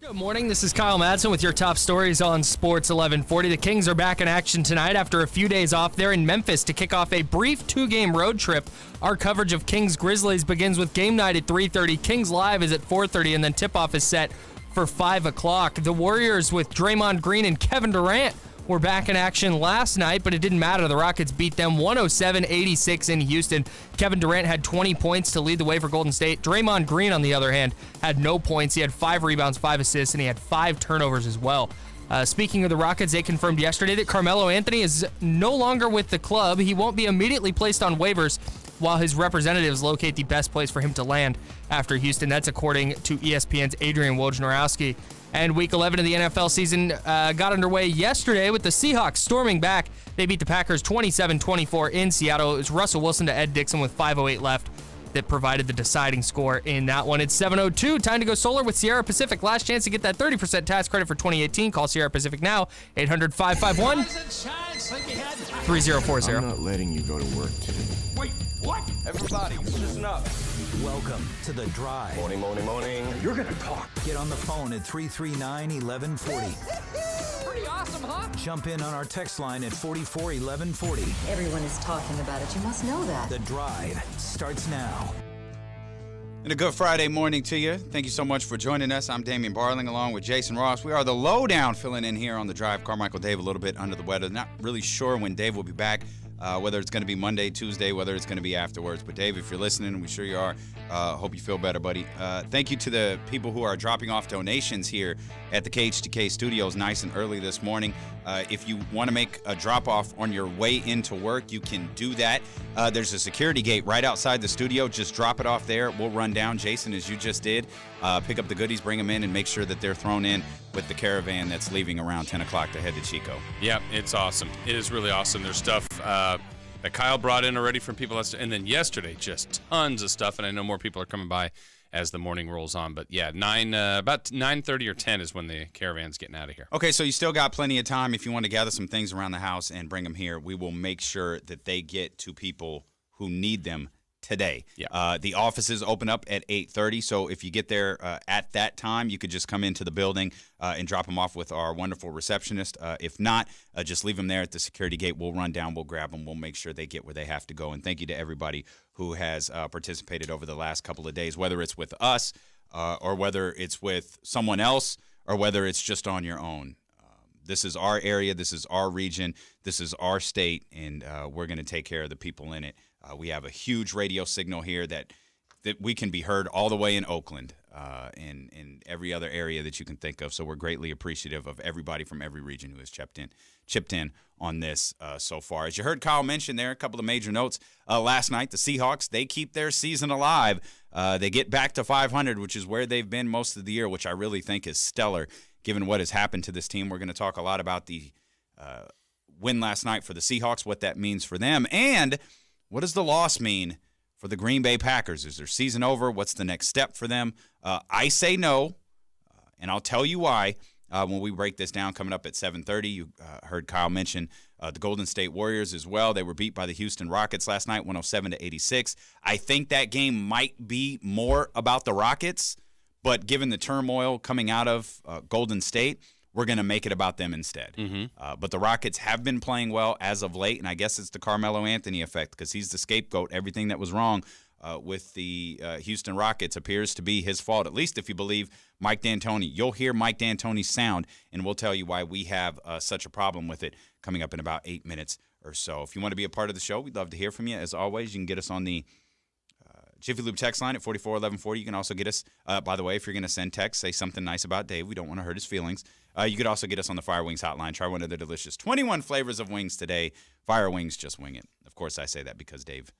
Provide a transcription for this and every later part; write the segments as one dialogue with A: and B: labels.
A: Good morning, this is Kyle Madson with your top stories on Sports 1140. The Kings are back in action tonight after a few days off. They're in Memphis to kick off a brief two-game road trip. Our coverage of Kings-Grizzlies begins with game night at 3:30. Kings Live is at 4:30, and then tip-off is set for 5 o'clock. The Warriors with Draymond Green and Kevin Durant were back in action last night, but it didn't matter. The Rockets beat them 107-86 in Houston. Kevin Durant had 20 points to lead the way for Golden State. Draymond Green, on the other hand, had no points. He had 5 rebounds, 5 assists, and he had 5 turnovers as well. Speaking of the Rockets, they confirmed yesterday that Carmelo Anthony is no longer with the club. He won't be immediately placed on waivers while his representatives locate the best place for him to land after Houston. That's according to ESPN's Adrian Wojnarowski. And Week 11 of the NFL season got underway yesterday with the Seahawks storming back. They beat the Packers 27-24 in Seattle. It was Russell Wilson to Ed Dixon with 5:08 left that provided the deciding score in that one. It's 7:02. Time to go solar with Sierra Pacific. Last chance to get that 30% tax credit for 2018. Call Sierra Pacific now, 800-551-3040.
B: I'm not letting you go to work today.
C: Wait, what? Everybody, listen up.
D: Welcome to The Drive.
C: Morning.
D: You're going to talk. Get on the phone at 339-1140.
A: Pretty awesome, huh?
D: Jump in on our text line at 441140.
E: Everyone is talking about it. You must know that.
D: The Drive starts now.
F: And a good Friday morning to you. Thank you so much for joining us. I'm Damien Barling along with Jason Ross. We are the Lo-Down filling in here on The Drive. Carmichael Dave a little bit under the weather. Not really sure when Dave will be back. Whether it's going to be Monday, Tuesday, whether it's going to be afterwards. But, Dave, if you're listening, we sure you are, hope you feel better, buddy. Thank you to the people who are dropping off donations here at the KHTK studios nice and early this morning. If you want to make a drop-off on your way into work, you can do that. There's a security gate right outside the studio. Just drop it off there. We'll run down, Jason, as you just did. Pick up the goodies, bring them in, and make sure that they're thrown in with the caravan that's leaving around 10 o'clock to head to Chico.
G: Yeah, it's awesome. It is really awesome. There's stuff that Kyle brought in already from people. And then yesterday, just tons of stuff. And I know more people are coming by as the morning rolls on. But, yeah, about 9:30 or 10 is when the caravan's getting out of here.
F: Okay, so you still got plenty of time. If you want to gather some things around the house and bring them here, we will make sure that they get to people who need them today.
G: Yeah.
F: The offices open up at 8:30, so if you get there at that time, you could just come into the building and drop them off with our wonderful receptionist. If not, just leave them there at the security gate. We'll run down, we'll grab them, we'll make sure they get where they have to go. And thank you to everybody who has participated over the last couple of days, whether it's with us or whether it's with someone else or whether it's just on your own. This is our area, this is our region, this is our state, and we're going to take care of the people in it. We have a huge radio signal here that we can be heard all the way in Oakland and in every other area that you can think of. So we're greatly appreciative of everybody from every region who has chipped in on this so far. As you heard Kyle mention there, a couple of major notes. Last night, the Seahawks, they keep their season alive. They get back to 500, which is where they've been most of the year, which I really think is stellar given what has happened to this team. We're going to talk a lot about the win last night for the Seahawks, what that means for them, and what does the loss mean for the Green Bay Packers? Is their season over? What's the next step for them? I say no, and I'll tell you why when we break this down coming up at 7:30. You heard Kyle mention the Golden State Warriors as well. They were beat by the Houston Rockets last night, 107-86. I think that game might be more about the Rockets, but given the turmoil coming out of Golden State, we're going to make it about them instead.
G: Mm-hmm.
F: But the Rockets have been playing well as of late, and I guess it's the Carmelo Anthony effect because he's the scapegoat. Everything that was wrong with the Houston Rockets appears to be his fault, at least if you believe Mike D'Antoni. You'll hear Mike D'Antoni's sound, and we'll tell you why we have such a problem with it coming up in about 8 minutes or so. If you want to be a part of the show, we'd love to hear from you. As always, you can get us on the Jiffy Lube text line at 441140. You can also get us, by the way, if you're going to send text, say something nice about Dave. We don't want to hurt his feelings. You could also get us on the Fire Wings hotline. Try one of the delicious 21 flavors of wings today. Fire Wings, just wing it. Of course, I say that because Dave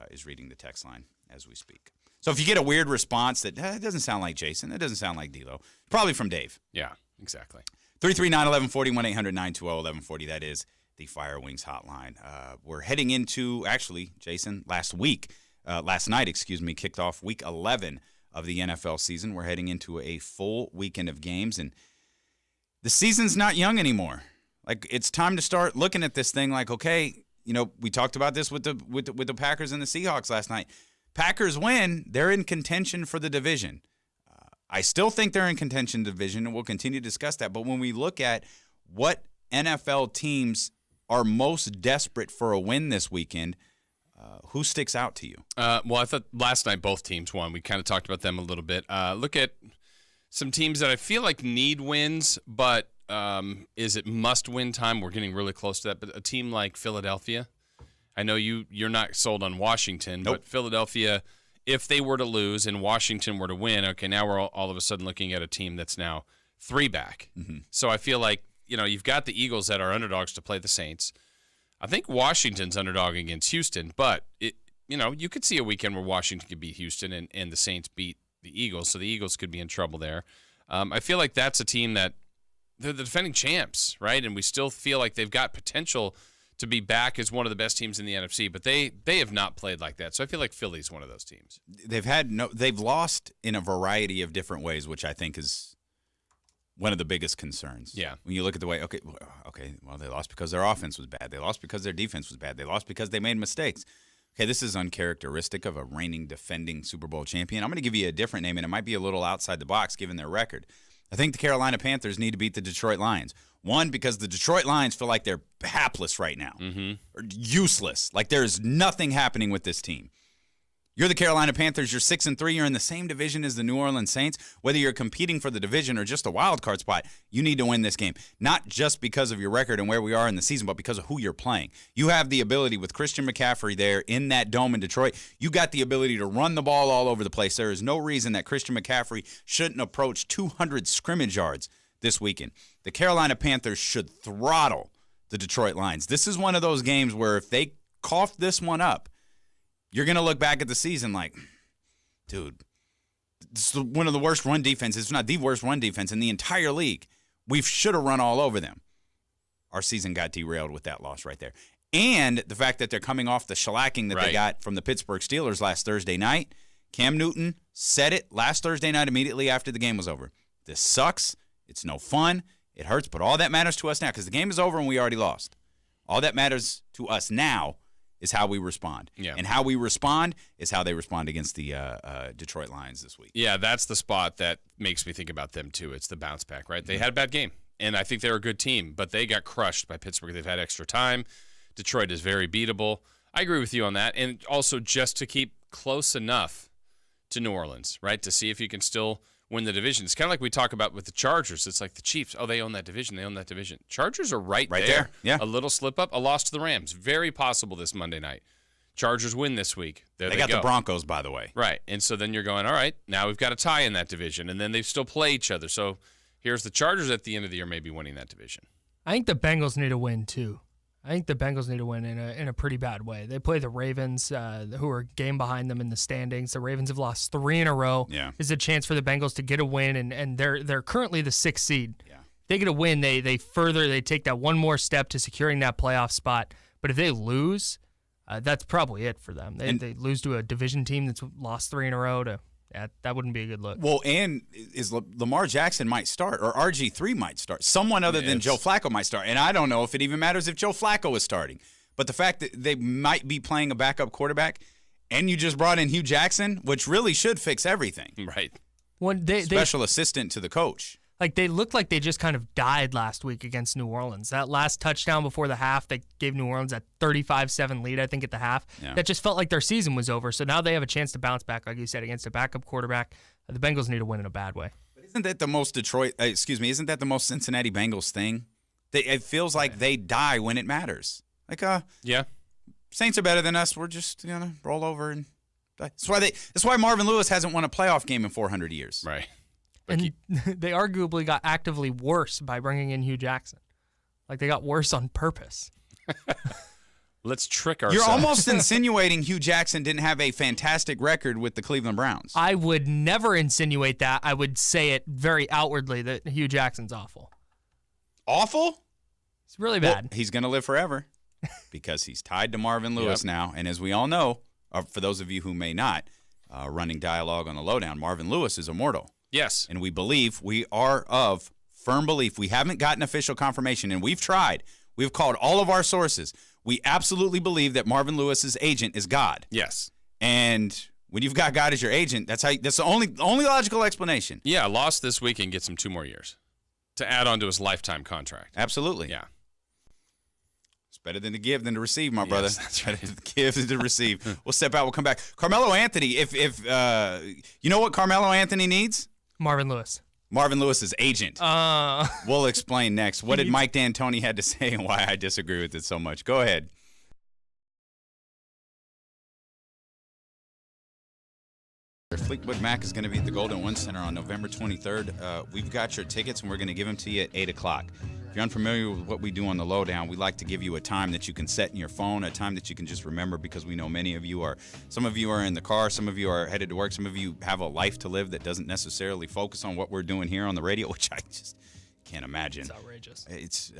F: is reading the text line as we speak. So if you get a weird response that it doesn't sound like Jason, it doesn't sound like D'Lo, probably from Dave.
G: Yeah, exactly.
F: 339-1140, 1-800-920-1140. That is the Fire Wings hotline. We're heading into, actually, Jason, last night, kicked off week 11 of the NFL season. We're heading into a full weekend of games, and the season's not young anymore. Like, it's time to start looking at this thing like, okay, you know, we talked about this with the Packers and the Seahawks last night. Packers win, they're in contention for the division. I still think they're in contention division, and we'll continue to discuss that. But when we look at what NFL teams are most desperate for a win this weekend, who sticks out to you?
G: Well, I thought last night both teams won. We kind of talked about them a little bit. Look at some teams that I feel like need wins, but is it must-win time? We're getting really close to that. But a team like Philadelphia, I know you're not sold on Washington,
F: Nope.
G: but Philadelphia, if they were to lose and Washington were to win, okay, now we're all of a sudden looking at a team that's now 3 back.
F: Mm-hmm.
G: So I feel like, you've got the Eagles that are underdogs to play the Saints. I think Washington's underdog against Houston, but you could see a weekend where Washington could beat Houston and the Saints beat the Eagles, so the Eagles could be in trouble there. I feel like that's a team that they're the defending champs, right? And we still feel like they've got potential to be back as one of the best teams in the NFC, but they have not played like that. So I feel like Philly's one of those teams.
F: They've lost in a variety of different ways, which I think is one of the biggest concerns.
G: Yeah.
F: When you look at the way, well, they lost because their offense was bad. They lost because their defense was bad. They lost because they made mistakes. Okay, this is uncharacteristic of a reigning, defending Super Bowl champion. I'm going to give you a different name, and it might be a little outside the box given their record. I think the Carolina Panthers need to beat the Detroit Lions. One, because the Detroit Lions feel like they're hapless right now, or useless. Like there's nothing happening with this team. You're the Carolina Panthers. You're 6-3. You're in the same division as the New Orleans Saints. Whether you're competing for the division or just a wild card spot, you need to win this game. Not just because of your record and where we are in the season, but because of who you're playing. You have the ability with Christian McCaffrey there in that dome in Detroit. You got the ability to run the ball all over the place. There is no reason that Christian McCaffrey shouldn't approach 200 scrimmage yards this weekend. The Carolina Panthers should throttle the Detroit Lions. This is one of those games where if they cough this one up, you're going to look back at the season like, dude, this is one of the worst run defenses, if not the worst run defense in the entire league. We should have run all over them. Our season got derailed with that loss right there. And the fact that they're coming off the shellacking that they got from the Pittsburgh Steelers last Thursday night. Cam Newton said it last Thursday night immediately after the game was over. This sucks. It's no fun. It hurts, but all that matters to us now, because the game is over and we already lost. All that matters to us now is how we respond.
G: Yeah.
F: And how we respond is how they respond against the Detroit Lions this week.
G: Yeah, that's the spot that makes me think about them, too. It's the bounce back, right? They had a bad game, and I think they're a good team, but they got crushed by Pittsburgh. They've had extra time. Detroit is very beatable. I agree with you on that, and also just to keep close enough to New Orleans, right, to see if you can still win the division. It's kind of like we talk about with the Chargers. It's like the Chiefs. Oh, they own that division. They own that division. Chargers are right there.
F: Yeah.
G: A little slip up, a loss to the Rams. Very possible this Monday night. Chargers win this week. There they
F: got
G: go.
F: the Broncos, by the way.
G: Right. And so then you're going, all right, now we've got a tie in that division. And then they still play each other. So here's the Chargers at the end of the year maybe winning that division.
A: I think the Bengals need a win, too. I think the Bengals need to win in a pretty bad way. They play the Ravens, who are a game behind them in the standings. The Ravens have lost 3 in a row.
F: Yeah.
A: There's a chance for the Bengals to get a win, and they're currently the 6th seed.
F: Yeah.
A: They get a win, they take that one more step to securing that playoff spot. But if they lose, that's probably it for them. They lose to a division team that's lost 3 in a row. That wouldn't be a good look.
F: Well, and Lamar Jackson might start, or RG3 might start. Someone other than Joe Flacco might start. And I don't know if it even matters if Joe Flacco is starting. But the fact that they might be playing a backup quarterback, and you just brought in Hugh Jackson, which really should fix everything.
G: Right.
F: Special assistant to the coach.
A: Like, they looked like they just kind of died last week against New Orleans. That last touchdown before the half, they gave New Orleans that 35-7 lead, I think, at the half.
F: Yeah.
A: That just felt like their season was over. So now they have a chance to bounce back, like you said, against a backup quarterback. The Bengals need to win in a bad way.
F: But isn't that the most isn't that the most Cincinnati Bengals thing? It feels like they die when it matters. Like,
G: yeah,
F: Saints are better than us. We're just going to roll over and die. That's why Marvin Lewis hasn't won a playoff game in 400 years.
G: right.
A: And they arguably got actively worse by bringing in Hugh Jackson. Like, they got worse on purpose.
G: Let's trick ourselves.
F: You're almost insinuating Hugh Jackson didn't have a fantastic record with the Cleveland Browns.
A: I would never insinuate that. I would say it very outwardly that Hugh Jackson's awful.
F: Awful?
A: It's really bad.
F: Well, he's going to live forever because he's tied to Marvin Lewis now. And as we all know, for those of you who may not, running dialogue on the Lo-Down, Marvin Lewis is immortal.
G: Yes.
F: And we are of firm belief. We haven't gotten official confirmation, and we've tried. We've called all of our sources. We absolutely believe that Marvin Lewis's agent is God.
G: Yes.
F: And When you've got God as your agent, that's the only logical explanation.
G: Yeah, lost this week and gets him 2 more years to add on to his lifetime contract.
F: Absolutely.
G: Yeah.
F: It's better than to give than to receive, my brother.
G: Yes, that's right.
F: Better to give than to receive. We'll step out. We'll come back. Carmelo Anthony, if you know what Carmelo Anthony needs?
A: Marvin Lewis.
F: Marvin Lewis's agent. We'll explain next. What did Mike D'Antoni had to say and why I disagree with it so much? Go ahead. Fleetwood Mac is going to be at the Golden One Center on November 23rd. We've got your tickets, and we're going to give them to you at 8 o'clock. If you're unfamiliar with what we do on the Lowdown, we like to give you a time that you can set in your phone, a time that you can just remember, because we know some of you are in the car, some of you are headed to work, some of you have a life to live that doesn't necessarily focus on what we're doing here on the radio, which I just can't imagine.
A: It's outrageous.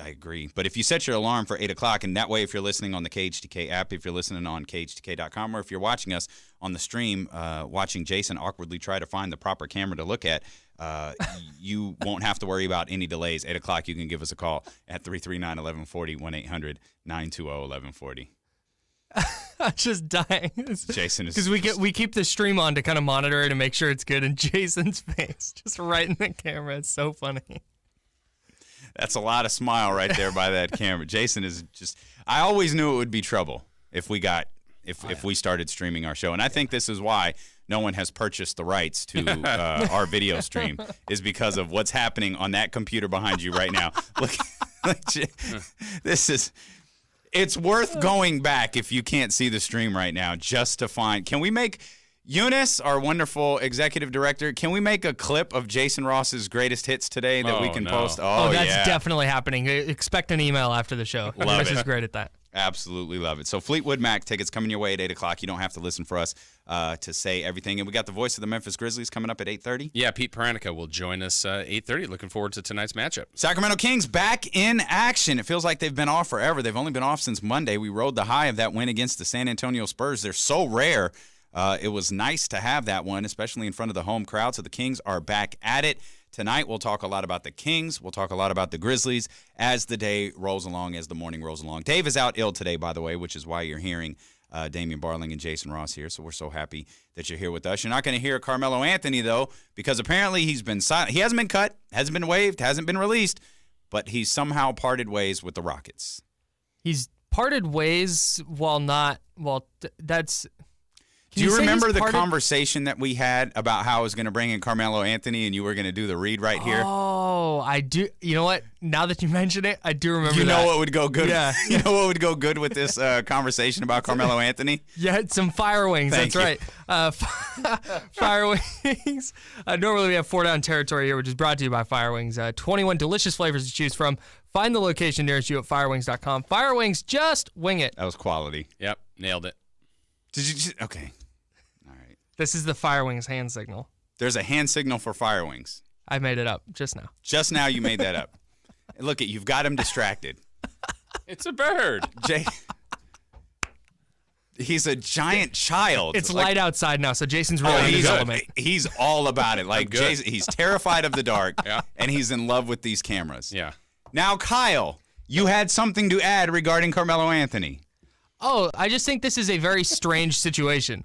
F: I agree. But if you set your alarm for 8 o'clock, and that way if you're listening on the KHTK app, if you're listening on KHTK.com, or if you're watching us on the stream, watching Jason awkwardly try to find the proper camera to look at, you won't have to worry about any delays. 8 o'clock, you can give us a call at 339-1140, 1-800-920-1140.
A: I'm just dying.
F: Jason is...
A: Because we keep the stream on to kind of monitor it and make sure it's good, and Jason's face just right in the camera. It's so funny.
F: That's a lot of smile right there by that camera. Jason is just... I always knew it would be trouble if we started streaming our show. And I think this is why no one has purchased the rights to our video stream, is because of what's happening on that computer behind you right now. Look, it's worth going back if you can't see the stream right now just to find... Can we make... Eunice, our wonderful executive director, can we make a clip of Jason Ross's greatest hits today that we can post?
A: Oh, that's definitely happening. Expect an email after the show. Eunice is great at that.
F: Absolutely love it. So Fleetwood Mac tickets coming your way at 8 o'clock. You don't have to listen for us to say everything. And we got the voice of the Memphis Grizzlies coming up at 8:30.
G: Yeah, Pete Paranica will join us 8:30. Looking forward to tonight's matchup.
F: Sacramento Kings back in action. It feels like they've been off forever. They've only been off since Monday. We rode the high of that win against the San Antonio Spurs. They're so rare. It was nice to have that one, especially in front of the home crowd. So the Kings are back at it. Tonight we'll talk a lot about the Kings. We'll talk a lot about the Grizzlies as the day rolls along, as the morning rolls along. Dave is out ill today, by the way, which is why you're hearing Damien, Barling, and Jason Ross here. So we're so happy that you're here with us. You're not going to hear Carmelo Anthony, though, because apparently he's been silent. He hasn't been cut, hasn't been waived, hasn't been released, but he's somehow parted ways with the Rockets.
A: He's parted ways that's...
F: Do you remember the conversation that we had about how I was going to bring in Carmelo Anthony and you were going to do the read right here?
A: Oh, I do. You know what? Now that you mention it, I do remember
F: You know
A: that.
F: what would go good?
A: Yeah.
F: You know what would go good with this conversation about Carmelo Anthony?
A: Yeah, some Fire Wings.
F: Thank
A: That's
F: you.
A: right. Fire Wings. Normally we have 4 Down territory here, which is brought to you by Fire Wings. 21 delicious flavors to choose from. Find the location nearest you at firewings.com. Fire Wings, just wing it.
F: That was quality.
G: Yep, nailed it.
F: Did you just, okay. All right.
A: This is the Fire Wings hand signal.
F: There's a hand signal for Fire Wings.
A: I made it up just now.
F: Just now you made that up. Look, you've got him distracted.
G: It's a bird.
F: Jay, he's a giant child.
A: It's light outside now, so Jason's really in his element.
F: He's all about it. Like Jason, he's terrified of the dark,
G: Yeah.
F: and he's in love with these cameras.
G: Yeah.
F: Now, Kyle, you had something to add regarding Carmelo Anthony.
A: Oh, I just think this is a very strange situation.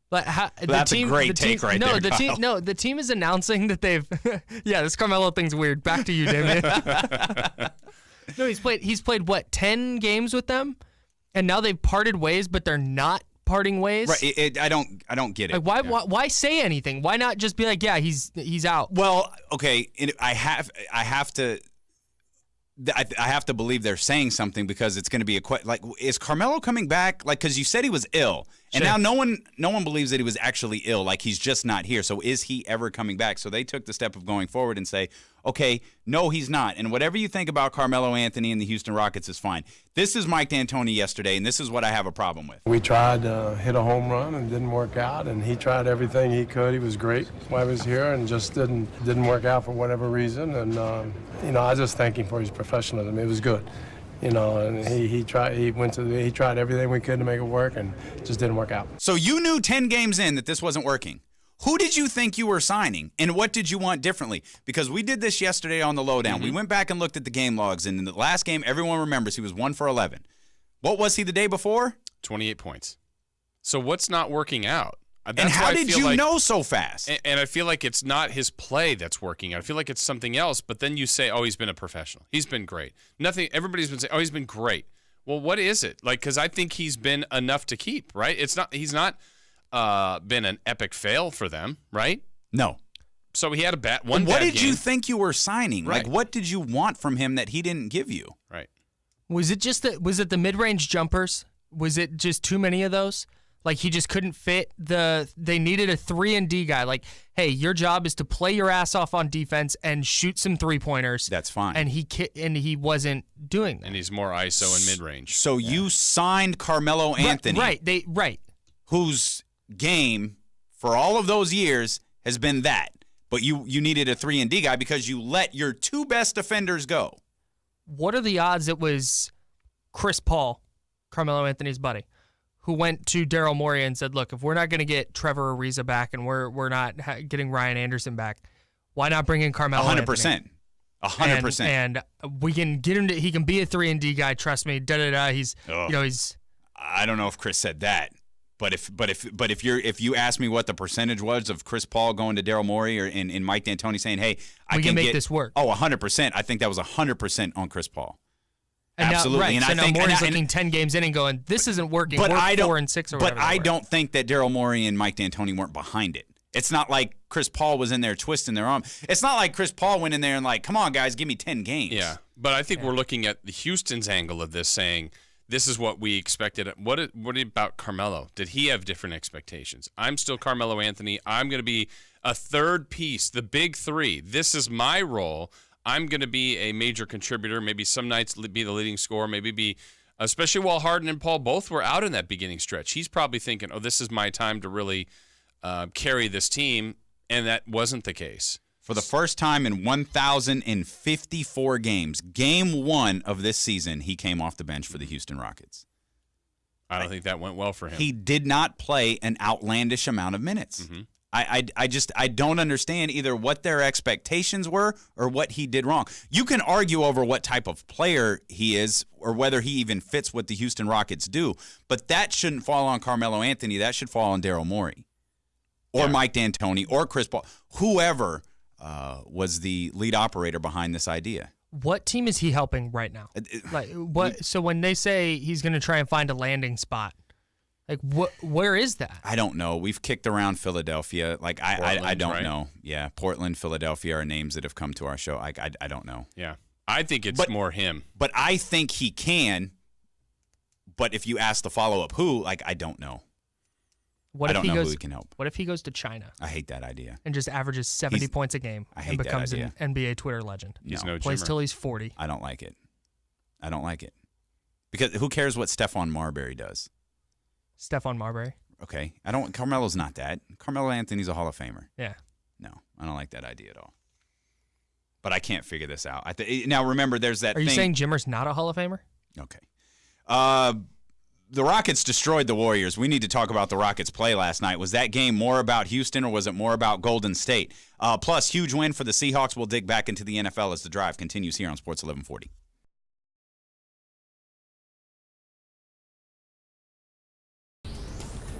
A: Like,
F: That's a great take right there, Kyle.
A: The team is announcing that they've. Yeah, this Carmelo thing's weird. Back to you, Damien. No, he's played what, 10 games with them, and now they've parted ways, but they're not parting ways.
F: Right. I don't get it.
A: Like, why say anything? Why not just be like, yeah, he's out?
F: Well, okay. I have to believe they're saying something because it's going to be like, is Carmelo coming back? Like, because you said he was ill, and now no one believes that he was actually ill. Like, he's just not here. So is he ever coming back? So they took the step of going forward and say, okay, no, he's not. And whatever you think about Carmelo Anthony and the Houston Rockets is fine. This is Mike D'Antoni yesterday, and this is what I have a problem with.
B: We tried to hit a home run and didn't work out, and he tried everything he could. He was great while he was here, and just didn't work out for whatever reason. And I just thank him for his professionalism. It was good, and he tried everything we could to make it work, and it just didn't work out.
F: So you knew 10 games in that this wasn't working. Who did you think you were signing, and what did you want differently? Because we did this yesterday on the Lowdown. We went back and looked at the game logs, and in the last game, everyone remembers he was 1 for 11. What was he the day before?
G: 28 points. So what's not working out?
F: And how did you know so fast?
G: And I feel like it's not his play that's working. I feel like it's something else. But then you say, oh, he's been a professional. He's been great. Everybody's been saying, oh, he's been great. Well, what is it? Like, because I think he's been enough to keep, right? He's not been an epic fail for them, right?
F: No.
G: So he had a bad
F: What
G: bad
F: did
G: game.
F: you think you were signing?
G: Right.
F: Like, what did you want from him that he didn't give you?
G: Right.
A: Was it the mid-range jumpers? Was it just too many of those? Like he just couldn't fit they needed a 3-and-D guy. Like, hey, your job is to play your ass off on defense and shoot some three-pointers.
F: That's fine.
A: And he wasn't doing that.
G: And he's more ISO and mid-range.
F: So you signed Carmelo Anthony.
A: Right.
F: Whose game for all of those years has been that. But you needed a 3-and-D guy because you let your two best defenders go.
A: What are the odds it was Chris Paul, Carmelo Anthony's buddy, who went to Daryl Morey and said, look, if we're not going to get Trevor Ariza back and we're not getting Ryan Anderson back, why not bring in Carmelo
F: 100%.
A: Anthony?
F: 100%.
A: And we can get him he can be a 3-and-D guy, trust me. He's
F: I don't know if Chris said that. But if you ask me what the percentage was of Chris Paul going to Daryl Morey or in Mike D'Antoni saying, hey, I can
A: make this work.
F: Oh, 100%. I think that was 100% on Chris Paul.
A: And
F: Absolutely.
A: Now, right. Morey's looking 10 games in and going, this isn't working.
F: But
A: we're 4 and 6 or whatever.
F: But I don't think that Daryl Morey and Mike D'Antoni weren't behind it. It's not like Chris Paul was in there twisting their arm. It's not like Chris Paul went in there and like, come on, guys, give me 10 games.
G: Yeah, but I think we're looking at the Houston's angle of this saying, this is what we expected. What about Carmelo? Did he have different expectations? I'm still Carmelo Anthony. I'm going to be a third piece, the big three. This is my role. I'm going to be a major contributor, maybe some nights be the leading scorer, maybe be, especially while Harden and Paul both were out in that beginning stretch. He's probably thinking, oh, this is my time to really carry this team, and that wasn't the case.
F: For the first time in 1,054 games, game one of this season, he came off the bench for the Houston Rockets.
G: I don't think that went well for him.
F: He did not play an outlandish amount of minutes.
G: Mm-hmm.
F: I don't understand either what their expectations were or what he did wrong. You can argue over what type of player he is or whether he even fits what the Houston Rockets do, but that shouldn't fall on Carmelo Anthony. That should fall on Daryl Morey or Mike D'Antoni or Chris Paul, whoever was the lead operator behind this idea.
A: What team is he helping right now? Like what? So when they say he's going to try and find a landing spot, like where is that?
F: I don't know. We've kicked around Philadelphia. Like I don't know. Yeah, Portland, Philadelphia are names that have come to our show. I don't know.
G: Yeah, I think it's more him.
F: But I think he can. But if you ask the follow-up who, like I don't know. I don't know who he can help.
A: What if he goes to China?
F: I hate that idea.
A: And just averages 70 points a game and becomes an NBA Twitter legend.
G: He's no
A: Plays
G: Jimmer.
A: till he's 40.
F: I don't like it. Because who cares what Stephon Marbury does?
A: Stephon Marbury.
F: Okay. Carmelo's not that. Carmelo Anthony's a Hall of Famer.
A: Yeah.
F: No, I don't like that idea at all. But I can't figure this out. Now remember, there's that thing.
A: Are you saying Jimmer's not a Hall of Famer?
F: Okay. The Rockets destroyed the Warriors. We need to talk about the Rockets' play last night. Was that game more about Houston or was it more about Golden State? Plus, huge win for the Seahawks. We'll dig back into the NFL as the drive continues here on Sports 1140.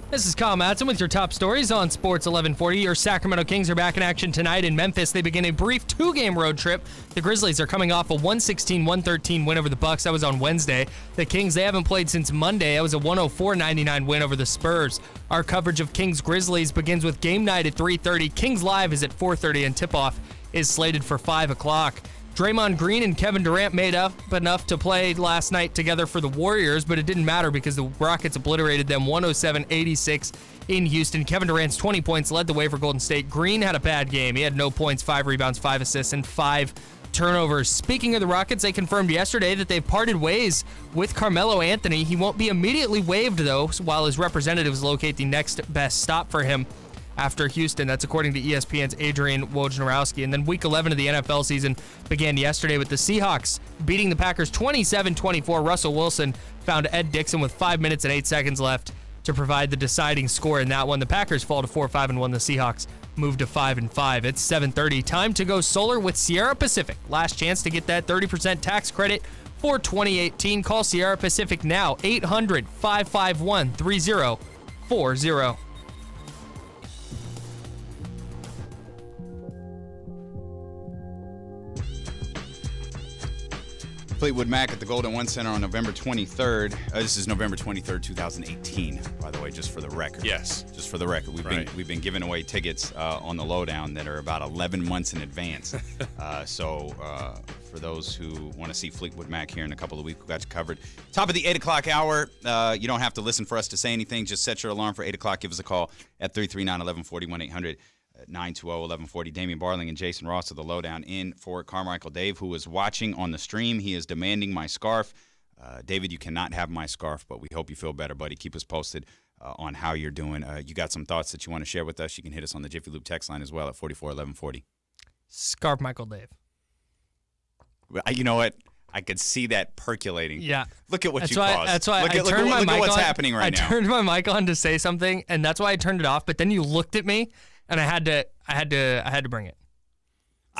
A: This is Kyle Madson with your top stories on Sports 1140. Your Sacramento Kings are back in action tonight in Memphis. They begin a brief 2-game road trip. The Grizzlies are coming off a 116-113 win over the Bucks. That was on Wednesday. The Kings, they haven't played since Monday. That was a 104-99 win over the Spurs. Our coverage of Kings-Grizzlies begins with game night at 3:30. Kings Live is at 4:30, and tip-off is slated for 5 o'clock. Draymond Green and Kevin Durant made up enough to play last night together for the Warriors, but it didn't matter because the Rockets obliterated them 107-86 in Houston. Kevin Durant's 20 points led the way for Golden State. Green had a bad game. He had no points, 5 rebounds, 5 assists, and 5 turnovers. Speaking of the Rockets, they confirmed yesterday that they've parted ways with Carmelo Anthony. He won't be immediately waived, though, while his representatives locate the next best stop for him after Houston. That's according to ESPN's Adrian Wojnarowski. And then Week 11 of the NFL season began yesterday with the Seahawks beating the Packers 27-24. Russell Wilson found Ed Dixon with 5 minutes and 8 seconds left to provide the deciding score in that one. The Packers fall to 4-5-1. The Seahawks move to 5-5. It's 7:30. Time to go solar with Sierra Pacific. Last chance to get that 30% tax credit for 2018. Call Sierra Pacific now, 800-551-3040.
F: Fleetwood Mac at the Golden One Center on November 23rd. This is November 23rd, 2018, by the way, just for the record.
G: Yes.
F: Just for the record. We've been giving away tickets on the Lo-Down that are about 11 months in advance. So for those who want to see Fleetwood Mac here in a couple of weeks, we got you covered. Top of the 8 o'clock hour. You don't have to listen for us to say anything. Just set your alarm for 8 o'clock. Give us a call at 339-1140, 1-800-920-1140. Damien, Barling, and Jason Ross of the Lo-Down in for Carmichael Dave, who is watching on the stream. He is demanding my scarf. David, you cannot have my scarf, but we hope you feel better, buddy. Keep us posted on how you're doing. You got some thoughts that you want to share with us, you can hit us on the Jiffy Loop text line as well at 441140.
A: Scarf Michael Dave.
F: You know what? I could see that percolating.
A: Yeah.
F: Look at what you caused.
A: That's why
F: look
A: I turned my mic on.
F: Look at what's happening right now.
A: I turned my mic on to say something, and that's why I turned it off. But then you looked at me, and I had to bring it.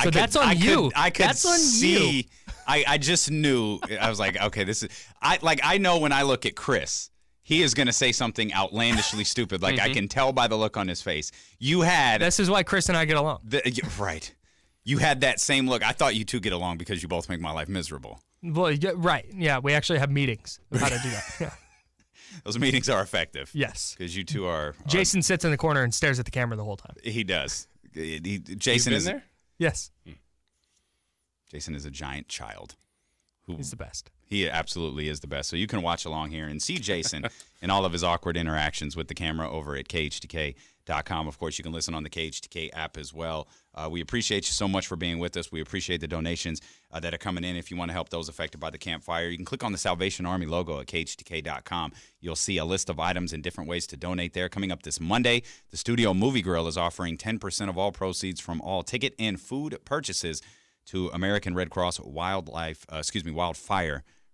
A: So that's on you. That's on you.
F: I just knew. I was like, okay, this is. I know when I look at Chris, he is going to say something outlandishly stupid. Like I can tell by the look on his face. You had.
A: This is why Chris and I get along.
F: Right. You had that same look. I thought you two get along because you both make my life miserable.
A: Well, yeah, right. Yeah, we actually have meetings of how to do that. Yeah.
F: Those meetings are effective.
A: Yes.
F: Because you two are.
A: Jason sits in the corner and stares at the camera the whole time.
F: He does. Jason
G: You've
F: is
G: been there?
A: Yes.
F: Jason is a giant child.
A: He's the best.
F: He absolutely is the best. So you can watch along here and see Jason and all of his awkward interactions with the camera over at KHTK.com. Of course, you can listen on the KHTK app as well. We appreciate you so much for being with us. We appreciate the donations that are coming in. If you want to help those affected by the campfire, you can click on the Salvation Army logo at KHTK.com. You'll see a list of items and different ways to donate there. Coming up this Monday, the Studio Movie Grill is offering 10% of all proceeds from all ticket and food purchases to American Red Cross wildfire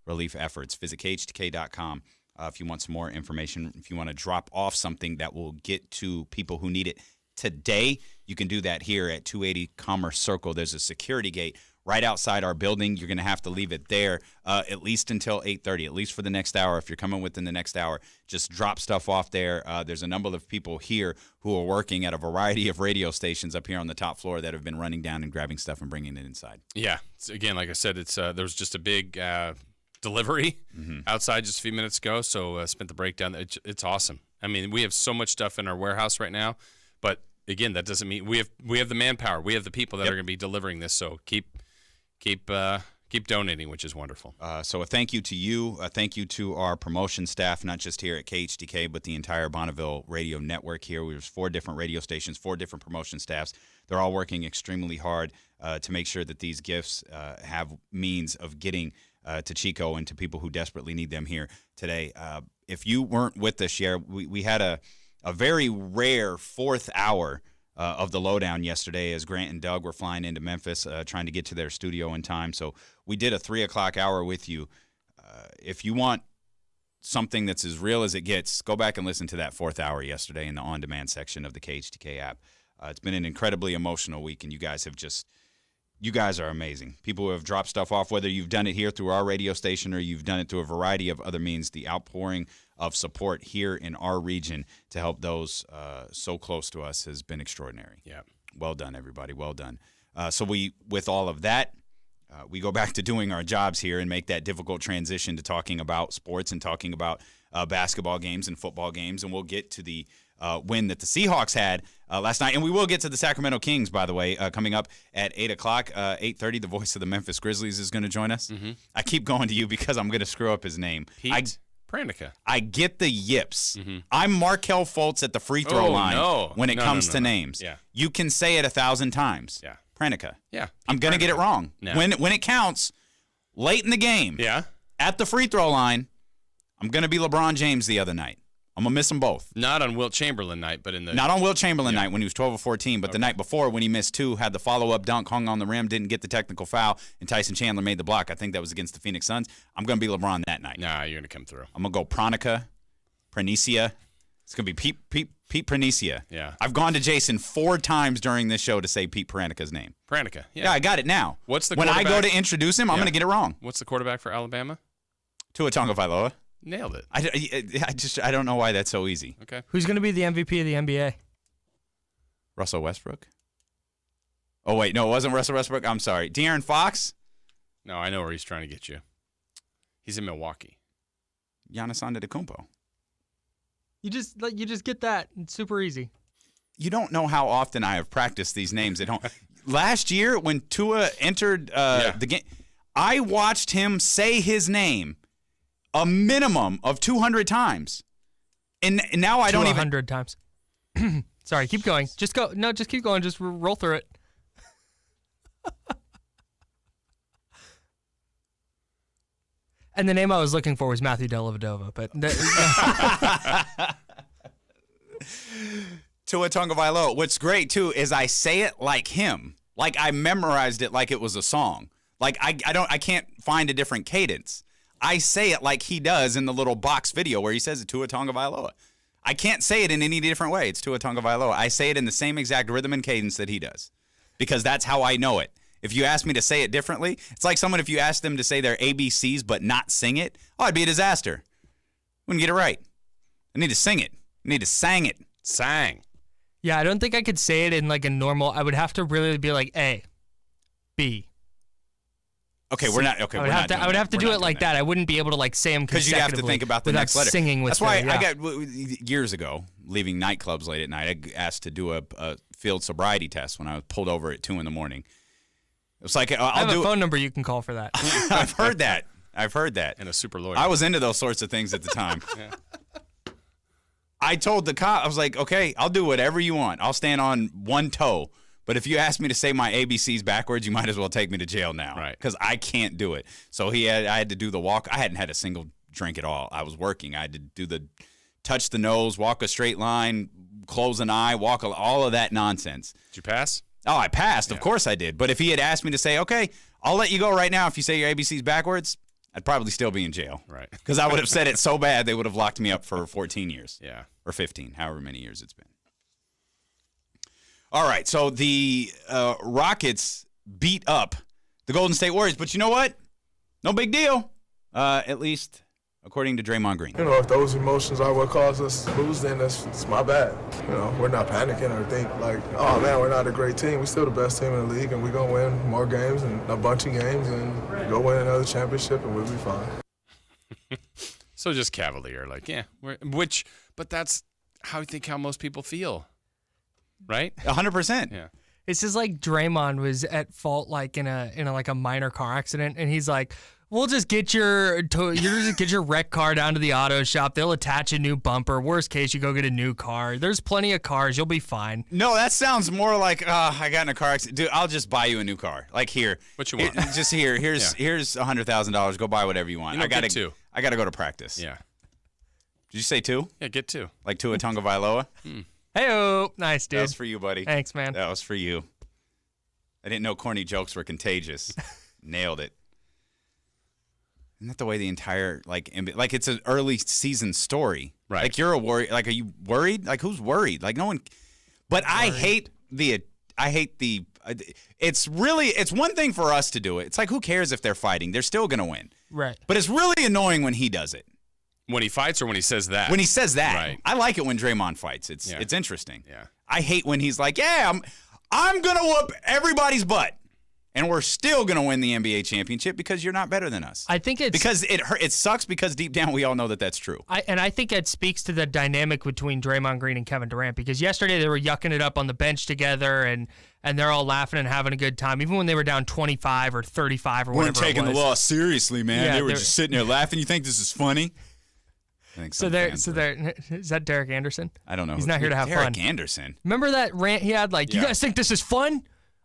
F: relief efforts. Visit KHTK.com if you want some more information. If you want to drop off something that will get to people who need it today, you can do that here at 280 Commerce Circle. There's a security gate right outside our building. You're going to have to leave it there at least until 8:30, at least for the next hour. If you're coming within the next hour, just drop stuff off there. There's a number of people here who are working at a variety of radio stations up here on the top floor that have been running down and grabbing stuff and bringing it inside.
G: Yeah. Again, like I said, it's there was just a big delivery outside just a few minutes ago, so spent the breakdown. It's awesome. I mean, we have so much stuff in our warehouse right now, but again, that doesn't mean we have the manpower. We have the people that are going to be delivering this. So keep donating, which is wonderful.
F: So a thank you to you. A thank you to our promotion staff, not just here at KHTK, but the entire Bonneville radio network here. There's 4 different radio stations, 4 different promotion staffs. They're all working extremely hard to make sure that these gifts have means of getting to Chico and to people who desperately need them here today. If you weren't with us, we had a very rare 4th hour of the Lo-Down yesterday as Grant and Doug were flying into Memphis trying to get to their studio in time. So we did a 3 o'clock hour with you. If you want something that's as real as it gets, go back and listen to that 4th hour yesterday in the on-demand section of the KHTK app. It's been an incredibly emotional week, and you guys are amazing. People who have dropped stuff off, whether you've done it here through our radio station or you've done it through a variety of other means, the outpouring of support here in our region to help those so close to us has been extraordinary.
G: Yeah.
F: Well done, everybody. Well done. So with all of that, we go back to doing our jobs here and make that difficult transition to talking about sports and talking about basketball games and football games. And we'll get to the win that the Seahawks had last night. And we will get to the Sacramento Kings, by the way, coming up at 8 o'clock, 8:30. The voice of the Memphis Grizzlies is going to join us. Mm-hmm. I keep going to you because I'm going to screw up his name.
G: Pete Pranica.
F: I get the yips. Mm-hmm. I'm Markelle Fultz at the free throw line when it comes to names.
G: Yeah.
F: You can say it 1,000 times.
G: Yeah.
F: Pranica.
G: Yeah.
F: I'm going to get it wrong.
G: No.
F: When it counts, late in the game, at the free throw line, I'm going to be LeBron James the other night. I'm going to miss them both.
G: Not on Wilt Chamberlain night, but in the...
F: Not on Wilt Chamberlain night when he was 12 or 14, but the night before when he missed 2, had the follow-up dunk, hung on the rim, didn't get the technical foul, and Tyson Chandler made the block. I think that was against the Phoenix Suns. I'm going to be LeBron that night.
G: Nah, you're going to come through.
F: I'm going to go Pranica, Pranicia. It's going to be Pete Pranicia.
G: Yeah.
F: I've gone to Jason 4 times during this show to say Pete Pranica's name.
G: Pranica, yeah.
F: Yeah, I got it now.
G: What's the
F: When I go to introduce him, I'm going to get it wrong.
G: What's the quarterback for Alabama?
F: Tua Tagovailoa.
G: Nailed it.
F: I don't know why that's so easy.
G: Okay.
A: Who's going to be the MVP of the NBA?
F: Russell Westbrook? Oh, wait. No, it wasn't Russell Westbrook. I'm sorry. De'Aaron Fox?
G: No, I know where he's trying to get you. He's in Milwaukee.
F: Giannis Antetokounmpo.
A: You just get that. It's super easy.
F: You don't know how often I have practiced these names at home. Last year, when Tua entered the game, I watched him say his name a minimum of 200 times. And now I don't even...
A: 100 times. Sorry, keep going. Just go. No, just keep going. Just roll through it. And the name I was looking for was Matthew Dellavedova, but...
F: Tua Tagovailoa. What's great, too, is I say it like him. Like I memorized it like it was a song. Like I can't find a different cadence. I say it like he does in the little box video where he says it, Tua Tagovailoa. I can't say it in any different way. It's Tua Tagovailoa. I say it in the same exact rhythm and cadence that he does because that's how I know it. If you ask me to say it differently, it's like someone if you ask them to say their ABCs but not sing it, it'd be a disaster. Wouldn't get it right. I need to sing it. I need to sang it.
G: Sang.
A: Yeah, I don't think I could say it in like a normal. I would have to really be like A, B.
F: Okay, we're not. Okay,
A: I would have to do it like that. I wouldn't be able to like say them
F: because you have to think about the next letter.
A: Singing with.
F: That's why I got years ago leaving nightclubs late at night. I asked to do a field sobriety test when I was pulled over at 2 a.m. It was like
A: I have a phone number you can call for that.
F: I've heard that. And
G: a super lawyer.
F: I was into those sorts of things at the time. Yeah. I told the cop, I was like, okay, I'll do whatever you want. I'll stand on one toe. But if you ask me to say my ABCs backwards, you might as well take me to jail now.
G: Right.
F: Because I can't do it. So I had to do the walk. I hadn't had a single drink at all. I was working. I had to do the touch the nose, walk a straight line, close an eye, walk all of that nonsense.
G: Did you pass?
F: Oh, I passed. Yeah. Of course I did. But if he had asked me to say, okay, I'll let you go right now if you say your ABCs backwards, I'd probably still be in jail.
G: Right.
F: Because I would have said it so bad they would have locked me up for 14 years.
G: Yeah.
F: Or 15, however many years it's been. All right, so the Rockets beat up the Golden State Warriors. But you know what? No big deal, at least according to Draymond Green.
H: You know, if those emotions are what caused us to lose, then it's my bad. You know, we're not panicking or think like, oh, man, we're not a great team. We're still the best team in the league, and we're going to win more games and a bunch of games and go win another championship, and we'll be fine.
G: So just cavalier, like, yeah. But that's how I think how most people feel, right?
F: 100%.
G: Yeah.
A: It's just like Draymond was at fault, like in a like a minor car accident, and he's like, "We'll just get your wreck car down to the auto shop. They'll attach a new bumper. Worst case, you go get a new car. There's plenty of cars. You'll be fine."
F: No, that sounds more like I got in a car accident. Dude, I'll just buy you a new car. Like here,
G: what you want?
F: Just here. Here's $100,000. Go buy whatever you want.
G: I got two.
F: I got to go to practice.
G: Yeah.
F: Did you say 2?
G: Yeah, get 2.
F: Like Tua Tagovailoa?
A: Hey-oh. Nice, dude.
F: That was for you, buddy.
A: Thanks, man.
F: That was for you. I didn't know corny jokes were contagious. Nailed it. Isn't that the way the entire, like it's an early season story?
G: Right.
F: Like you're a worry. Like, are you worried? Like who's worried? Like no one. But I hate the. It's one thing for us to do it. It's like who cares if they're fighting? They're still gonna win.
A: Right.
F: But it's really annoying when he does it.
G: When he fights or when he says that?
F: When he says that.
G: Right.
F: I like it when Draymond fights. It's interesting.
G: Yeah.
F: I hate when he's like, yeah, I'm going to whoop everybody's butt. And we're still going to win the NBA championship because you're not better than us.
A: I think it's...
F: Because it sucks because deep down we all know that that's true.
A: I think it speaks to the dynamic between Draymond Green and Kevin Durant because yesterday they were yucking it up on the bench together and they're all laughing and having a good time, even when they were down 25 or 35 or whatever it was.
F: Weren't taking the loss seriously, man.
A: Yeah,
F: they were just sitting there laughing. You think this is funny? Is that Derek Anderson?
A: I don't know. He's not here to have fun.
F: Derek Anderson.
A: Remember that rant he had? Like, you guys think this is fun?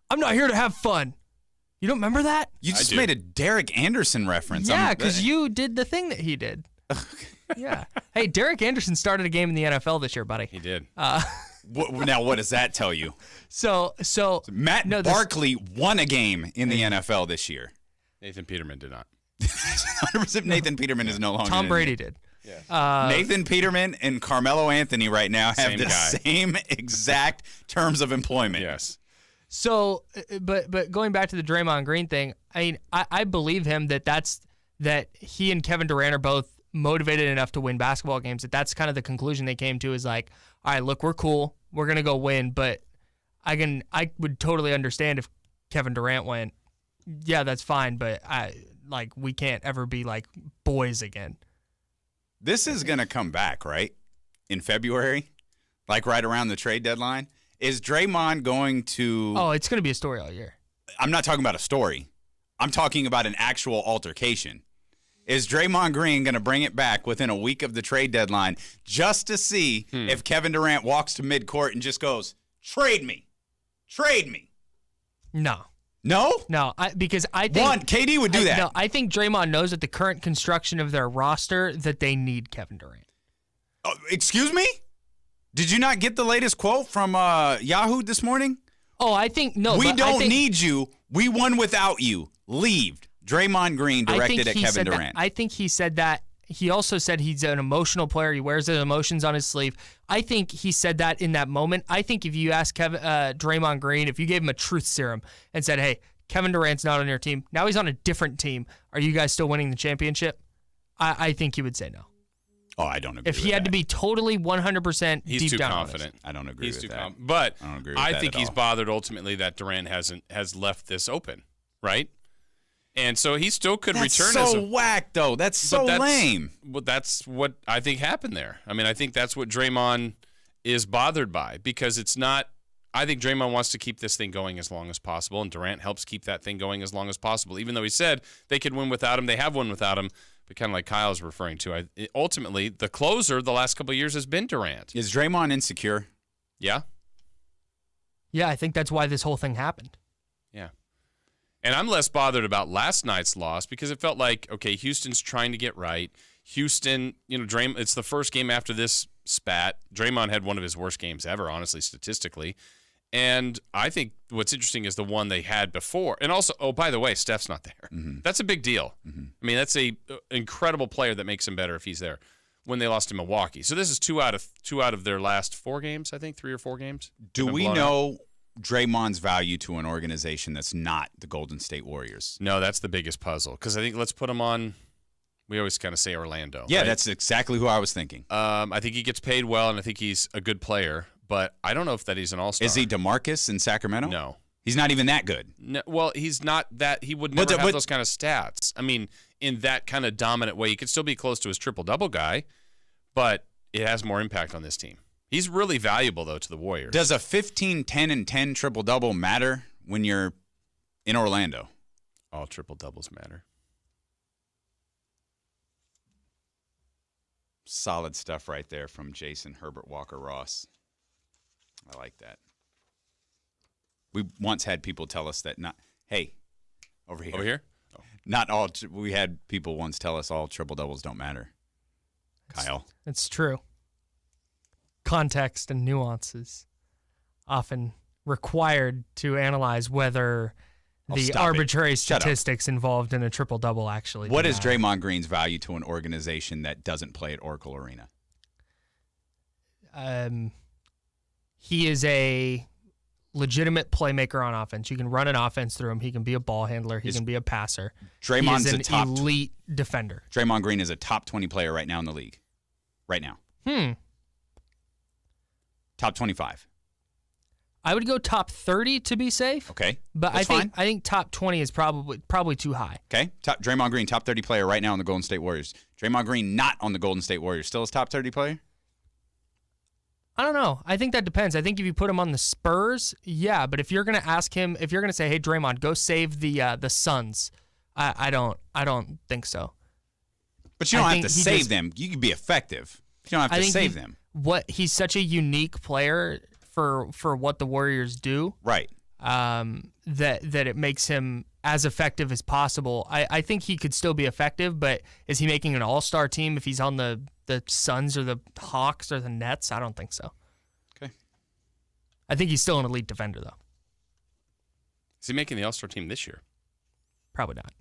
A: I'm not here to have fun. You don't remember that?
F: You just made a Derek Anderson reference.
A: Yeah, because you did the thing that he did. Yeah. Hey, Derek Anderson started a game in the NFL this year, buddy.
G: He did.
F: Now, what does that tell you?
A: So
F: Matt Barkley won a game in the NFL this year.
G: Nathan Peterman did not.
F: 100% Nathan Peterman is no longer.
A: Tom Brady did.
G: Yeah.
F: Nathan Peterman and Carmelo Anthony right now have the same exact terms of employment.
G: Yes.
A: So, but going back to the Draymond Green thing, I mean, I believe him that he and Kevin Durant are both motivated enough to win basketball games. That's kind of the conclusion they came to is like, all right, look, we're cool. We're going to go win. But I would totally understand if Kevin Durant went, yeah, that's fine. But like we can't ever be like boys again.
F: This is going to come back, right? In February? Like right around the trade deadline? Is Draymond going to...
A: Oh, it's going to be a story all year.
F: I'm not talking about a story. I'm talking about an actual altercation. Is Draymond Green going to bring it back within a week of the trade deadline just to see if Kevin Durant walks to midcourt and just goes, trade me. Trade me.
A: No.
F: No?
A: No, because I think...
F: KD would do that.
A: No, I think Draymond knows at the current construction of their roster that they need Kevin Durant.
F: Excuse me? Did you not get the latest quote from Yahoo this morning?
A: Oh, I think... No,
F: we don't need you. We won without you. Leave. Draymond Green directed at Kevin Durant.
A: I think he said that. He also said he's an emotional player. He wears his emotions on his sleeve. I think he said that in that moment. I think if you ask Draymond Green, if you gave him a truth serum and said, hey, Kevin Durant's not on your team. Now he's on a different team. Are you guys still winning the championship? I think he would say no.
F: Oh, I don't agree
A: if he had to be totally 100%
G: he's
A: deep
G: too
A: down
G: confident.
F: I don't agree with that.
G: But
F: I don't agree with
G: I
F: that
G: think
F: at
G: he's
F: all.
G: bothered ultimately that Durant has left this open, right? And so he still could
F: That's
G: return
F: so
G: as a
F: whack, though. That's so lame.
G: Well, that's what I think happened there. I mean, I think that's what Draymond is bothered by because it's not – I think Draymond wants to keep this thing going as long as possible, and Durant helps keep that thing going as long as possible. Even though he said they could win without him, they have won without him, but kind of like Kyle's referring to. Ultimately, the closer the last couple of years has been Durant.
F: Is Draymond insecure?
G: Yeah.
A: Yeah, I think that's why this whole thing happened.
G: Yeah. And I'm less bothered about last night's loss because it felt like, okay, Houston's trying to get right. Houston, it's the first game after this spat. Draymond had one of his worst games ever, honestly, statistically. And I think what's interesting is the one they had before. And also, oh, by the way, Steph's not there. Mm-hmm. That's a big deal. Mm-hmm. I mean, that's a incredible player that makes him better if he's there when they lost to Milwaukee. So this is two out of their last 4 games, I think, 3 or 4 games.
F: Do we know Draymond's value to an organization that's not the Golden State Warriors?
G: No, that's the biggest puzzle. Because I think let's put him on. We always kind of say Orlando.
F: Yeah,
G: right?
F: That's exactly who I was thinking.
G: I think he gets paid well, and I think he's a good player. But I don't know if that he's an all-star.
F: Is he DeMarcus in Sacramento?
G: No.
F: He's not even that good.
G: No, well, he's not that. He would never have those kind of stats. I mean, in that kind of dominant way, he could still be close to his triple-double guy, but it has more impact on this team. He's really valuable, though, to the Warriors.
F: Does a 15, 10, and 10 triple-double matter when you're in Orlando?
G: All triple-doubles matter.
F: Solid stuff right there from Jason Herbert Walker-Ross. I like that. We once had people tell us that over here.
G: Over here? Oh.
F: Not all. We had people once tell us all triple-doubles don't matter. Kyle.
A: It's true. Context and nuances often required to analyze whether the arbitrary statistics involved in a triple-double actually.
F: What is Draymond Green's value to an organization that doesn't play at Oracle Arena?
A: He is a legitimate playmaker on offense. You can run an offense through him. He can be a ball handler. He can be a passer.
F: Draymond's
A: he is an elite defender.
F: Draymond Green is a top 20 player right now in the league. Right now. Top 25.
A: I would go top 30 to be safe.
F: Okay.
A: But
F: That's
A: I
F: fine.
A: think top 20 is probably too high.
F: Okay. Draymond Green, top 30 player right now on the Golden State Warriors. Draymond Green not on the Golden State Warriors. Still his top 30 player?
A: I don't know. I think that depends. I think if you put him on the Spurs, yeah. But if you're going to ask him, if you're going to say, hey, Draymond, go save the Suns, I don't think so.
F: But you don't have to save them. You can be effective. You don't have to save them.
A: He's such a unique player for what the Warriors do.
F: Right.
A: That it makes him as effective as possible. I think he could still be effective, but is he making an all-star team if he's on the Suns or the Hawks or the Nets? I don't think so.
F: Okay.
A: I think he's still an elite defender, though.
G: Is he making the all-star team this year?
A: Probably not.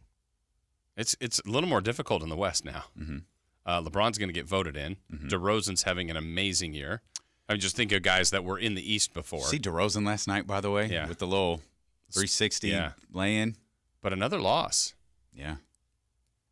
G: It's a little more difficult in the West now. Mm-hmm. LeBron's going to get voted in. Mm-hmm. DeRozan's having an amazing year. I mean, just think of guys that were in the East before.
F: See DeRozan last night, by the way, with the little 360 lay-in.
G: But another loss.
F: Yeah.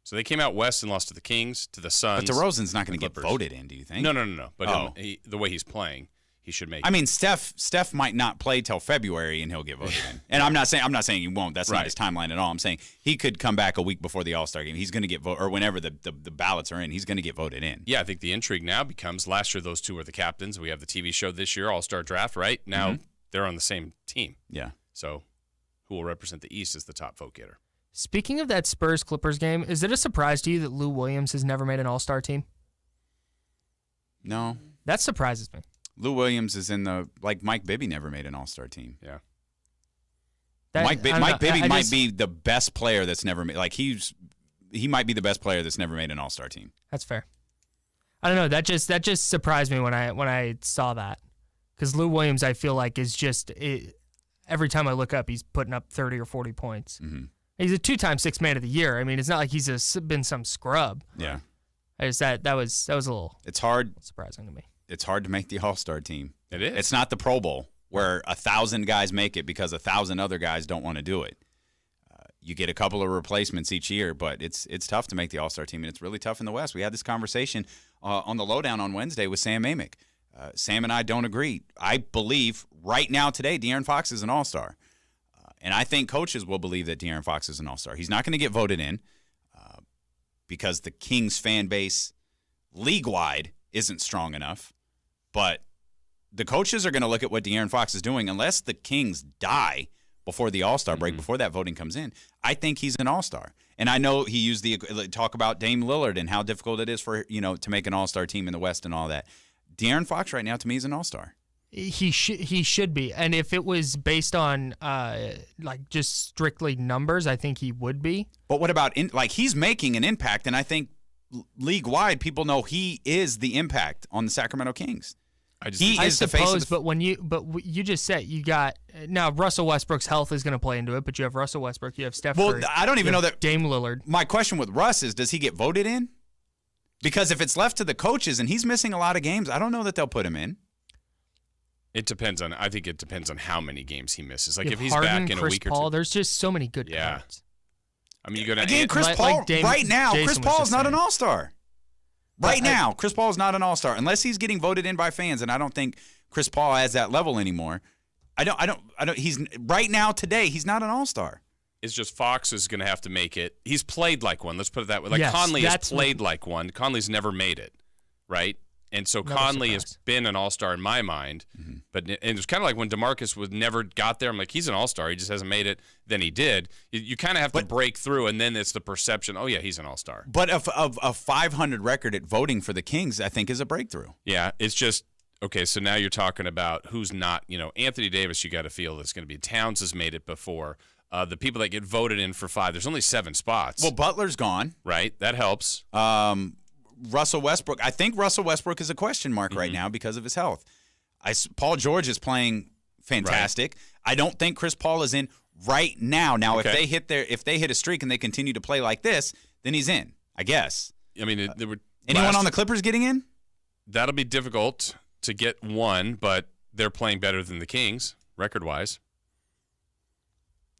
G: So they came out West and lost to the Kings, to the Suns.
F: But DeRozan's not going to get voted in, do you think?
G: No. But the way he's playing, he should make it.
F: I mean, Steph might not play till February and he'll get voted in. And I'm not saying he won't. That's not his timeline at all. I'm saying he could come back a week before the All-Star game. He's going to get voted, or whenever the ballots are in, he's going to get voted in.
G: Yeah, I think the intrigue now becomes last year those two were the captains. We have the TV show this year, All-Star Draft, right? Now they're on the same team.
F: Yeah.
G: So who will represent the East as the top vote getter?
A: Speaking of that Spurs-Clippers game, is it a surprise to you that Lou Williams has never made an All-Star team?
F: No.
A: That surprises me.
F: Lou Williams is in the, like Mike Bibby never made an All-Star team.
G: Yeah.
F: Mike Bibby might be the best player that's never made, like he might be the best player that's never made an All-Star team.
A: That's fair. I don't know. That just surprised me when I saw that. Because Lou Williams, I feel like, is just every time I look up, he's putting up 30 or 40 points.
F: Mm-hmm.
A: He's a 2-time Sixth Man of the Year. I mean, it's not like he's been some scrub.
F: Yeah.
A: I just that was a little.
F: It's hard.
A: Surprising to me.
F: It's hard to make the All-Star team.
G: It is.
F: It's not the Pro Bowl where 1,000 guys make it because 1,000 other guys don't want to do it. You get a couple of replacements each year, but it's tough to make the All-Star team, and it's really tough in the West. We had this conversation on the Lo-Down on Wednesday with Sam Amick. Sam and I don't agree. I believe right now today De'Aaron Fox is an All-Star, and I think coaches will believe that De'Aaron Fox is an All-Star. He's not going to get voted in because the Kings fan base league-wide isn't strong enough. But the coaches are going to look at what De'Aaron Fox is doing. Unless the Kings die before the All-Star break, before that voting comes in, I think he's an All-Star. And I know he used the talk about Dame Lillard and how difficult it is for to make an All-Star team in the West and all that. De'Aaron Fox right now to me is an All-Star.
A: He should be. And if it was based on like just strictly numbers, I think he would be.
F: But what about he's making an impact, and I think league-wide people know he is the impact on the Sacramento Kings.
A: I suppose, but you just said you got now Russell Westbrook's health is going to play into it, but you have Russell Westbrook, you have Steph Curry.
F: Well, I don't even know that
A: Dame Lillard.
F: My question with Russ is, does he get voted in? Because if it's left to the coaches and he's missing a lot of games, I don't know that they'll put him in.
G: I think it depends on how many games he misses. Like if he's
A: Harden,
G: back in
A: Chris
G: a week
A: Paul,
G: or two.
A: there's just so many good cards.
G: I mean, you go to
F: again, Chris Paul right now. Chris Paul is not an All-Star. Right now, Chris Paul is not an All-Star unless he's getting voted in by fans, and I don't think Chris Paul has that level anymore. I don't. He's right now today. He's not an All-Star.
G: It's just Fox is going to have to make it. He's played like one. Let's put it that way. Like
A: yes,
G: Conley has played like one. Conley's never made it, right? And so Conley has been an All-Star in my mind. Mm-hmm. But it was kind of like when DeMarcus never got there. I'm like, he's an All-Star. He just hasn't made it. Then he did. You kind of have to break through, and then it's the perception, oh, yeah, he's an All-Star.
F: But a 500 record at voting for the Kings, I think, is a breakthrough.
G: Yeah, it's just, okay, so now you're talking about who's not, Anthony Davis, you got to feel that's going to be. Towns has made it before. The people that get voted in for 5, there's only 7 spots.
F: Well, Butler's gone.
G: Right, that helps.
F: Russell Westbrook. I think Russell Westbrook is a question mark right now because of his health. Paul George is playing fantastic. Right. I don't think Chris Paul is in right now. Now, if they hit a streak and they continue to play like this, then he's in, I guess.
G: I mean,
F: anyone on the Clippers getting in?
G: That'll be difficult to get one, but they're playing better than the Kings record-wise.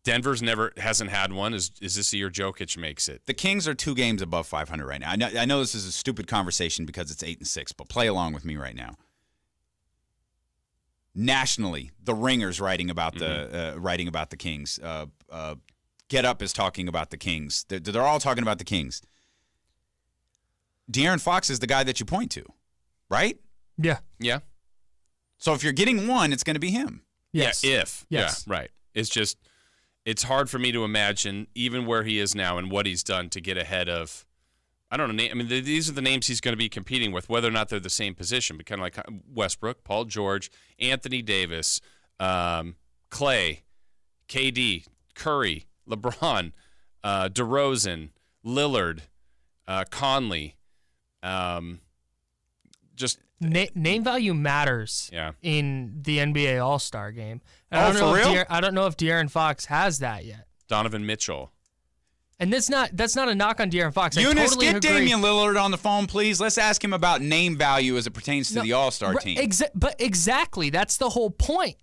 G: Denver's hasn't had one. Is this the year Jokic makes it?
F: The Kings are 2 games above 500 right now. I know this is a stupid conversation because it's 8-6, but play along with me right now. Nationally, the Ringer's writing about the Kings. Get Up is talking about the Kings. They're all talking about the Kings. De'Aaron Fox is the guy that you point to, right?
A: Yeah.
G: Yeah.
F: So if you're getting one, it's going to be him.
A: Yes.
G: Yeah,
A: Yes.
G: Yeah, right. It's just. It's hard for me to imagine even where he is now and what he's done to get ahead of, I don't know. I mean, these are the names he's going to be competing with, whether or not they're the same position, but kind of like Westbrook, Paul George, Anthony Davis, Clay, KD, Curry, LeBron, DeRozan, Lillard, Conley. Just
A: name value matters in the NBA All-Star game. I don't know if De'Aaron Fox has that yet.
G: Donovan Mitchell.
A: And that's not a knock on De'Aaron Fox.
F: Eunice, get Damien Lillard on the phone, please. Let's ask him about name value as it pertains to the All-Star team.
A: But exactly, that's the whole point.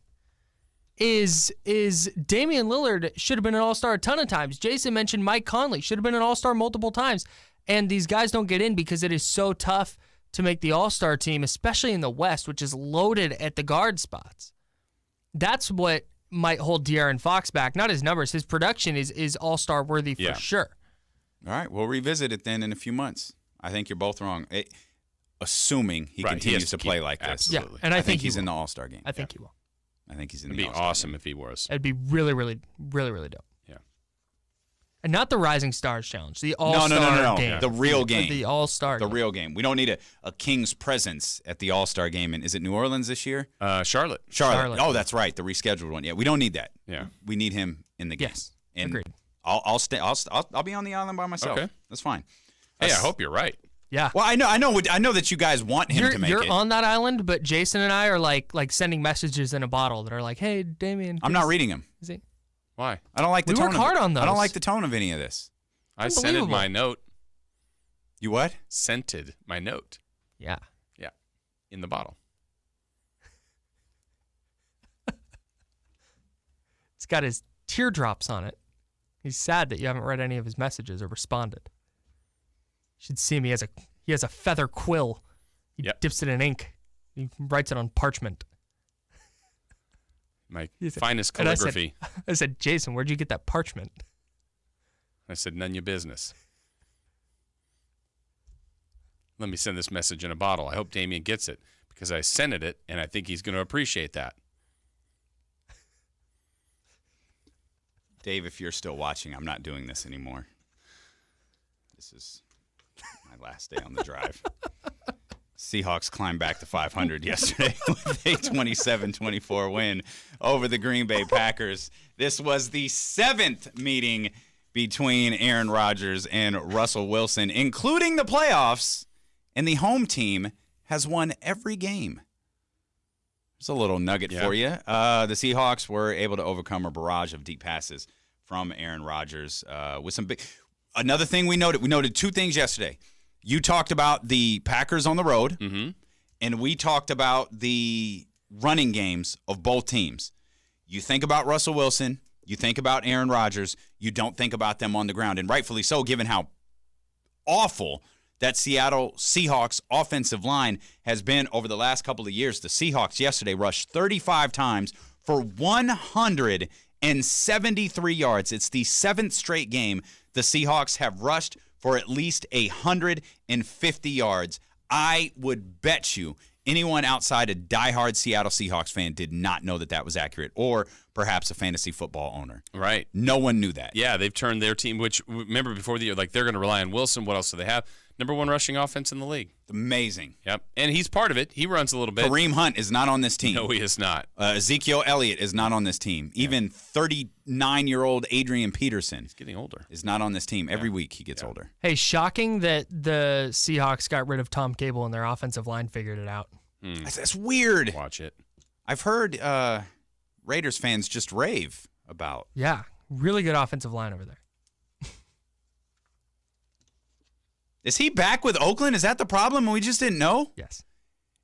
A: Is Damian Lillard should have been an All-Star a ton of times. Jason mentioned Mike Conley should have been an All-Star multiple times, and these guys don't get in because it is so tough to make the All-Star team, especially in the West, which is loaded at the guard spots. That's what might hold De'Aaron Fox back. Not his numbers. His production is All-Star worthy for sure.
F: All right, we'll revisit it then in a few months. I think you're both wrong. Assuming he continues to play like this.
G: Absolutely.
A: Yeah, and I think
F: he's in the All-Star game.
A: I think he will.
F: I think he's in
G: It'd
F: the
G: be
F: All-Star
G: awesome
F: game.
G: if he was.
A: It'd be really, really, really, really dope.
G: Yeah.
A: And not the Rising Stars Challenge, the All-Star game.
F: The real game.
A: The All-Star
F: The
A: game.
F: real game. We don't need a Kings presence at the All-Star game. And is it New Orleans this year?
G: Charlotte.
A: Charlotte.
F: Oh, that's right. The rescheduled one. Yeah, we don't need that.
G: Yeah.
F: We need him in the game.
A: Yes,
F: And
A: agreed.
F: I'll be on the island by myself.
G: Okay.
F: That's fine.
G: Hey, I hope you're right.
A: Yeah.
F: Well, I know that you guys want him to make
A: You're
F: it.
A: on that island, but Jason and I are like sending messages in a bottle that are like, "Hey, Damien."
F: I'm not reading him.
A: Is he?
G: Why?
F: I don't like the
A: We
F: tone.
A: work hard on
F: I don't
A: those.
F: like the tone of any of this.
G: I scented my note.
F: You what?
G: Scented my note.
A: Yeah.
G: Yeah. In the bottle.
A: It's got his teardrops on it. He's sad that you haven't read any of his messages or responded. You should see him. He has a feather quill. He dips it in ink. He writes it on parchment.
G: My
A: He said-
G: finest
A: and
G: calligraphy.
A: I said, Jason, where'd you get that parchment?
G: I said, none your business. Let me send this message in a bottle. I hope Damien gets it because I scented it, and I think he's going to appreciate that.
F: Dave, if you're still watching, I'm not doing this anymore. This is my last day on the drive. Seahawks climbed back to 500 yesterday with a 27-24 win over the Green Bay Packers. This was the 7th meeting between Aaron Rodgers and Russell Wilson, including the playoffs, and the home team has won every game. There's a little nugget for you. The Seahawks were able to overcome a barrage of deep passes from Aaron Rodgers with some big. Another thing we noted two things yesterday. You talked about the Packers on the road, and we talked about the running games of both teams. You think about Russell Wilson, you think about Aaron Rodgers, you don't think about them on the ground, and rightfully so, given how awful that Seattle Seahawks offensive line has been over the last couple of years. The Seahawks yesterday rushed 35 times for 173 yards. It's the 7th straight game the Seahawks have rushed for at least 150 yards. I would bet you anyone outside a diehard Seattle Seahawks fan did not know that was accurate, or perhaps a fantasy football owner.
G: Right.
F: No one knew that.
G: Yeah, they've turned their team, which, remember before the year, like they're going to rely on Wilson. What else do they have? Number 1 rushing offense in the league.
F: Amazing.
G: Yep. And he's part of it. He runs a little bit.
F: Kareem Hunt is not on this team.
G: No, he is not.
F: Ezekiel Elliott is not on this team. Even 39-year-old Adrian Peterson
G: He's getting older.
F: is not on this team. Every week he gets older.
A: Hey, shocking that the Seahawks got rid of Tom Cable and their offensive line figured it out.
F: That's weird.
G: Watch it.
F: I've heard Raiders fans just rave about.
A: Yeah, really good offensive line over there.
F: Is he back with Oakland? Is that the problem and we just didn't know?
A: Yes.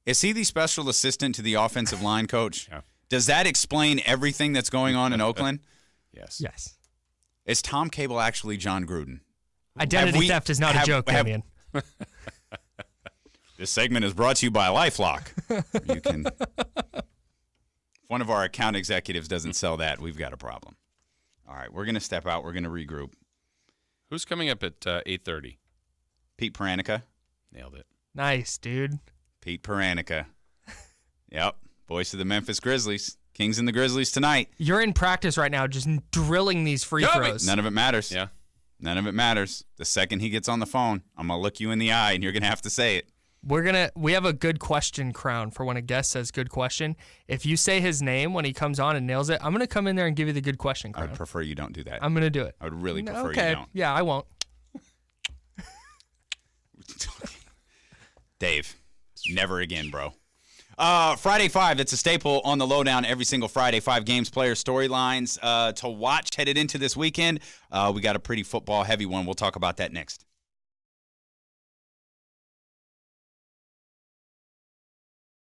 F: Is he the special assistant to the offensive line coach?
G: Yeah.
F: Does that explain everything that's going on in Oakland?
G: Yes.
A: Yes.
F: Is Tom Cable actually John Gruden?
A: Identity theft is not a joke, Damien.
F: This segment is brought to you by LifeLock. You can. If one of our account executives doesn't sell that, we've got a problem. All right, we're going to step out. We're going to regroup.
G: Who's coming up at 8:30?
F: Pete Paranica.
G: Nailed it.
A: Nice, dude.
F: Pete Paranica. Yep. Voice of the Memphis Grizzlies. Kings and the Grizzlies tonight.
A: You're in practice right now, just drilling these free throws.
F: None of it matters.
G: Yeah.
F: None of it matters. The second he gets on the phone, I'm going to look you in the eye and you're going to have to say it.
A: We have a good question crown for when a guest says good question. If you say his name when he comes on and nails it, I'm going to come in there and give you the good question
F: I
A: crown.
F: would prefer you don't do that.
A: I'm going to do it.
F: I would really prefer
A: okay.
F: you don't.
A: Yeah, I won't.
F: Dave, never again, bro. Friday 5, it's a staple on the Lowdown every single Friday. 5 games, players, storylines to watch headed into this weekend. We got a pretty football heavy one. We'll talk about that next.